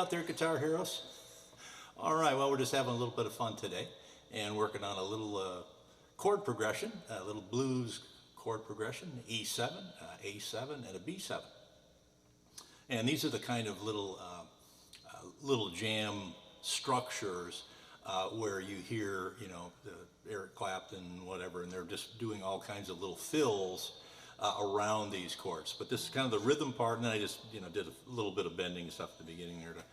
out there, guitar heroes? All right, well, we're just having a little bit of fun today and working on a little chord progression, a little blues chord progression, E7, A7, and a B7. And these are the kind of little jam structures where you hear, you know, Eric Clapton, whatever, and they're just doing all kinds of little fills around these chords. But this is kind of the rhythm part, and then I just, you know, did a little bit of bending and stuff at the beginning there to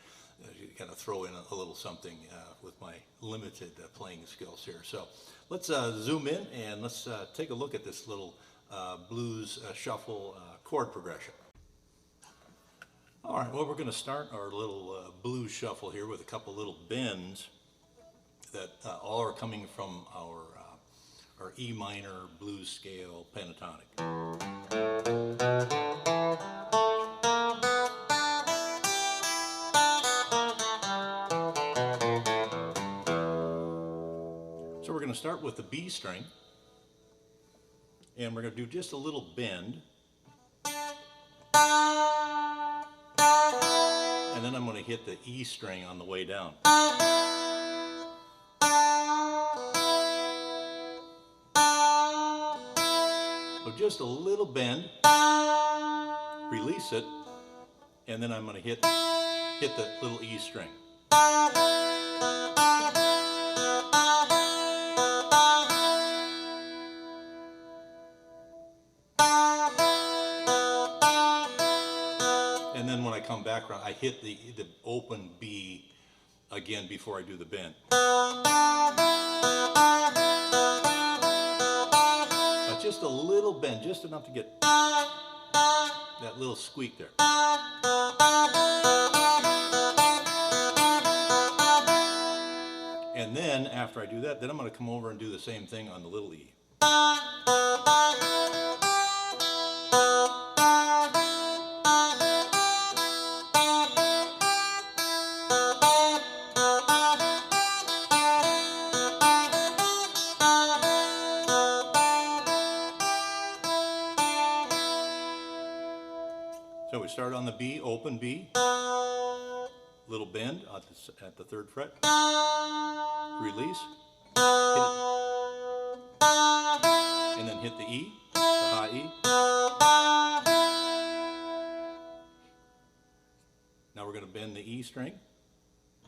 kind of throw in a little something with my limited playing skills here. So let's zoom in and let's take a look at this little blues shuffle chord progression. All right, well, we're going to start our little blues shuffle here with a couple little bends that all are coming from our E minor blues scale pentatonic. So we're going to start with the B string, and we're going to do just a little bend, and then I'm going to hit the E string on the way down. So just a little bend, release it, and then I'm going to hit the little E string. And then when I come back around, I hit the open B again before I do the bend. But just a little bend, just enough to get that little squeak there. And then after I do that, then I'm going to come over and do the same thing on the little E. So we start on the B, open B, little bend at the 3rd fret, release, hit it, and then hit the E, the high E. Now we're going to bend the E string,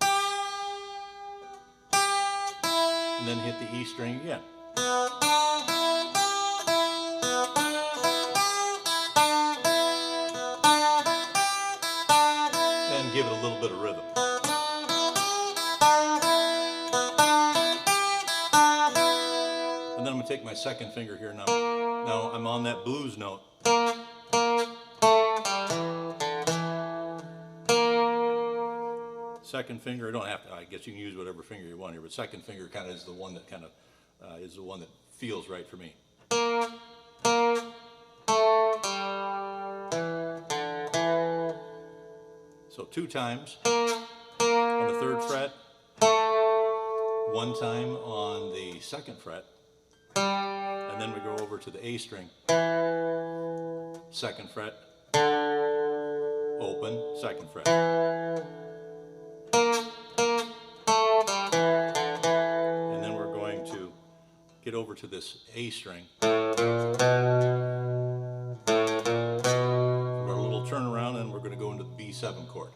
and then hit the E string again. Give it a little bit of rhythm. And then I'm going to take my 2nd finger here now. Now I'm on that blues note. Second finger, I don't have to, I guess you can use whatever finger you want here, but 2nd finger kind of is the one that is the one that feels right for me. So 2 times on the 3rd fret, 1 time on the 2nd fret, and then we go over to the A string, 2nd fret, open, 2nd fret. And then we're going to get over to this A string. Turn around and we're going to go into the B7 chord.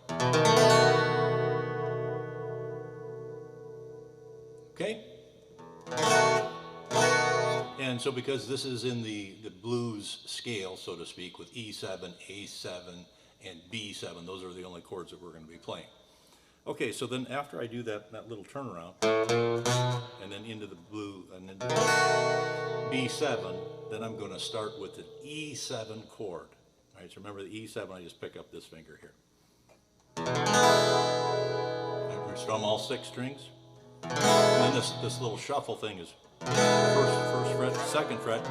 Okay? And so because this is in the blues scale, so to speak, with E7, A7, and B7, those are the only chords that we're going to be playing. Okay, so then after I do that little turnaround, and then into the blue, and then B7, then I'm going to start with the E7 chord. All right, so remember the E7, I just pick up this finger here. And we strum all 6 strings. And then this little shuffle thing is first fret, 2nd fret,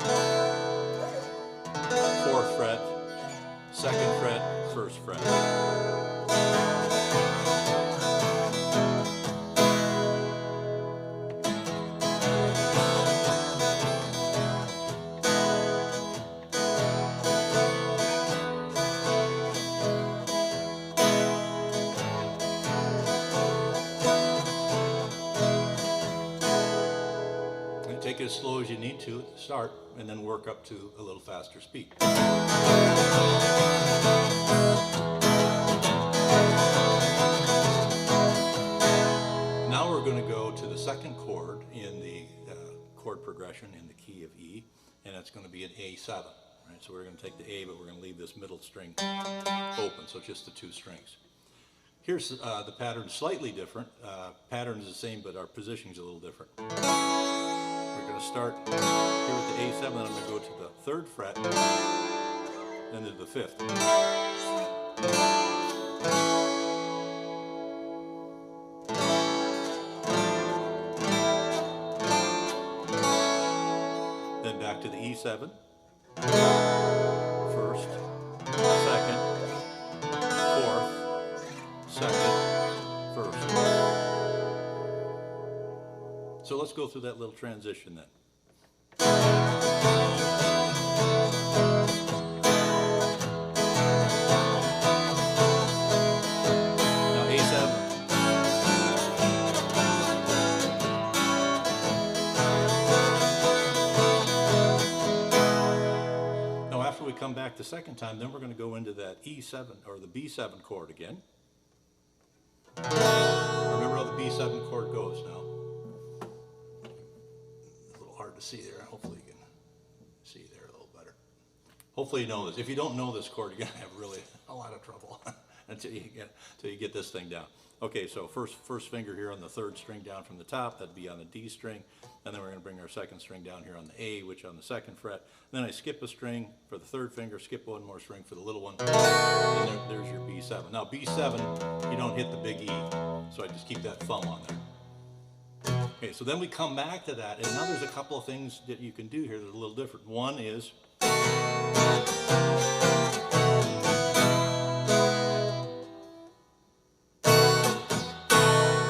4th fret, 2nd fret, 1st fret. as slow as you need to at the start, and then work up to a little faster speed. Now we're going to go to the second chord in the chord progression in the key of E, and it's going to be an A7. Right? So we're going to take the A, but we're going to leave this middle string open, so just the two strings. Here's the pattern slightly different. Pattern is the same, but our positioning is a little different. We're going to start here with the A7, then I'm going to go to the 3rd fret, then to the 5th. Then back to the E7. 1st, 2nd, 4th, 2nd, 1st. So let's go through that little transition then. Now A7. Now after we come back the second time, then we're going to go into that E7 or the B7 chord again. Remember how the B7 chord goes now. A little hard to see there. Hopefully you can see there a little better. Hopefully you know this. If you don't know this chord, you're going to have really a lot of trouble until you get this thing down. Okay, so first finger here on the 3rd string down from the top, that'd be on the D string, and then we're going to bring our 2nd string down here on the A, which on the 2nd fret. Then I skip a string for the 3rd finger, skip one more string for the little one, and there's your B7. Now B7, you don't hit the big E, so I just keep that thumb on there. Okay, so then we come back to that, and now there's a couple of things that you can do here that are a little different. One is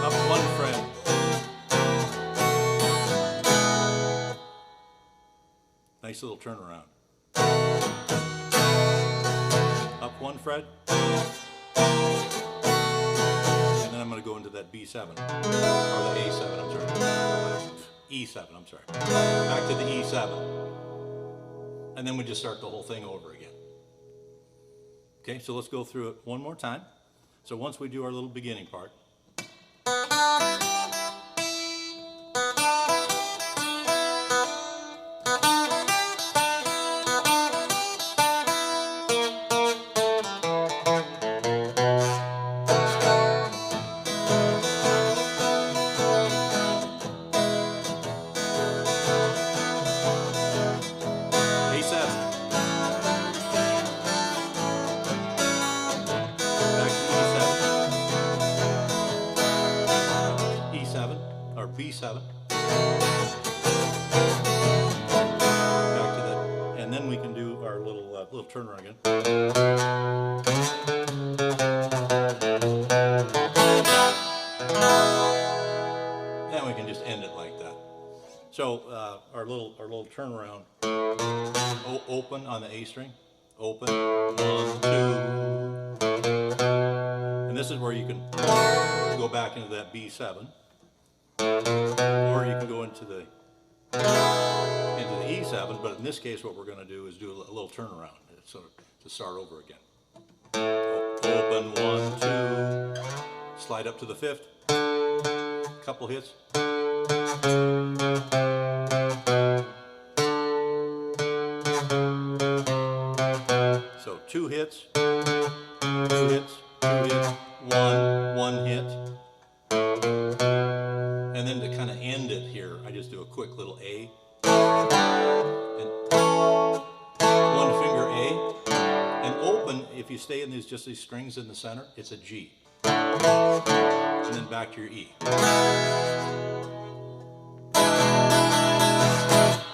up 1 fret. Nice little turnaround. Up 1 fret. And then I'm going to go into that B7, or the A7, I'm sorry. E7, I'm sorry. Back to the E7. And then we just start the whole thing over again. Okay, so let's go through it one more time. So once we do our little beginning part, B7, back to that, and then we can do our little turnaround again. Then we can just end it like that. So our little turnaround, open on the A string, open, 1, 2, and this is where you can go back into that B7. Or you can go into the E7, but in this case what we're going to do is do a little turnaround, so to start over again. Open, 1, 2, slide up to the 5th, couple hits. So 2 hits, 2 hits, 2 hits, 1 hit. And then to kind of end it here, I just do a quick little A. And 1 finger A. And open, if you stay in just these strings in the center, it's a G. And then back to your E.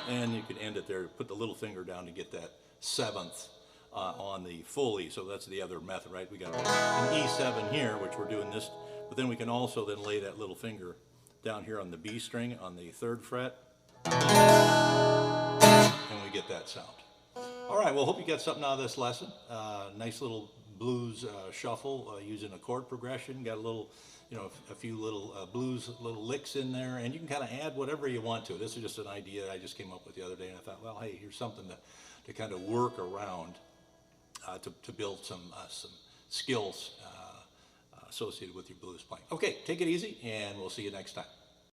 And you can end it there. Put the little finger down to get that 7th on the full E. So that's the other method, right? We got an E7 here, which we're doing this. But then we can also then lay that little finger down here on the B string on the 3rd fret, and we get that sound. All right, well, hope you got something out of this lesson. Nice little blues shuffle using a chord progression. Got a little, a few little blues, little licks in there, and you can kind of add whatever you want to it. This is just an idea I just came up with the other day, and I thought, well, hey, here's something to kind of work around to build some skills associated with your blues playing. Okay, take it easy, and we'll see you next time.